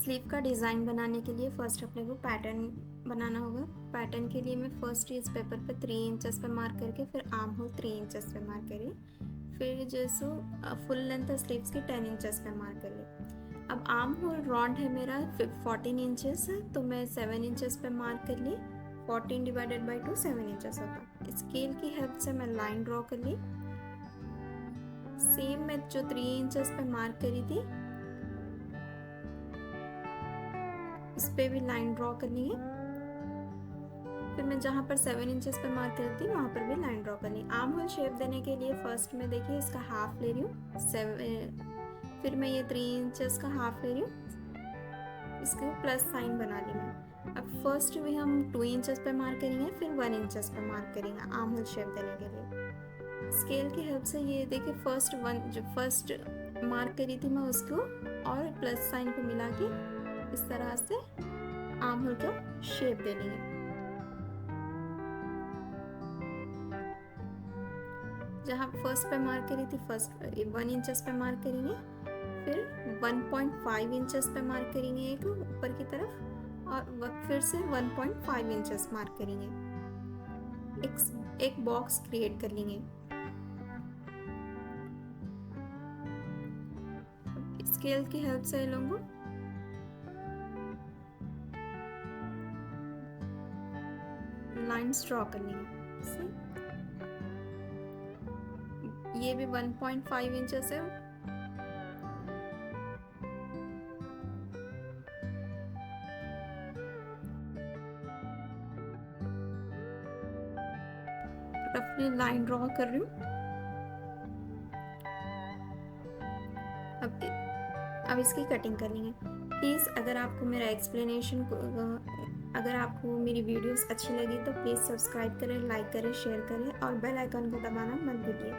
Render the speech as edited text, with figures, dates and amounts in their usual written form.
Sleeve का design बनाने के लिए फर्स्ट अपने को पैटर्न बनाना होगा। पैटर्न के लिए मैं फर्स्ट इस पेपर पे 3 इंचेस पे मार्क करके फिर आर्म होल 3 इंचेस पे मार्क करी, फिर जैसो फुल लेंथ स्लीव्स की 10 इंचेस पे मार्क कर ली। अब आर्म होल राउंड है मेरा 14 इंचेस है, तो मैं 7 इंचेस पे मार्क कर ली। 14 डिवाइडेड बाई 2 7 इंचेस होगा। स्केल की हेल्प से मैं लाइन ड्रॉ कर ली। सेम मैं जो 3 इंचेस पे मार्क करी थी इस पे भी लाइन ड्रॉ करनी है। फिर मैं जहाँ पर 7 इंचेस पे मार्क करी थी वहाँ पर भी लाइन ड्रॉ करनी है। आर्म होल शेप देने के लिए फर्स्ट में देखिए इसका हाफ ले रही हूँ, फिर मैं ये 3 इंचेस का हाफ ले रही हूँ, इसके प्लस साइन बना ली मैं। अब फर्स्ट भी हम 2 इंचेस पे मार्क करेंगे, फिर 1 इंचेस पे मार्क करेंगे आर्म होल शेप देने के लिए। स्केल की हेल्प से ये देखिए फर्स्ट मार्क करी थी मैं उसको और प्लस साइन को मिला के इस तरह से आर्म होल का शेप देनी है। जहाँ फर्स्ट पे मार्क करी थी फर्स्ट 1 इंचेस पे मार्क करेंगे, फिर 1.5 इंचेस पे मार्क करेंगे एक ऊपर की तरफ, और फिर से 1.5 इंचेस मार्क करेंगे। एक बॉक्स क्रिएट कर लेंगे। स्केल की हेल्प से लोगों लाइन्स ड्रॉ कर लेंगे। ये भी 1.5 इंचेस है। रफली लाइन ड्रॉ कर रही हूँ। अब इसकी कटिंग कर लेंगे। प्लीज़ अगर आपको मेरा एक्सप्लेनेशन अगर आपको मेरी वीडियोस अच्छी लगी तो प्लीज़ सब्सक्राइब करें, लाइक करें, शेयर करें और बेल आइकन को दबाना मत भूलिए।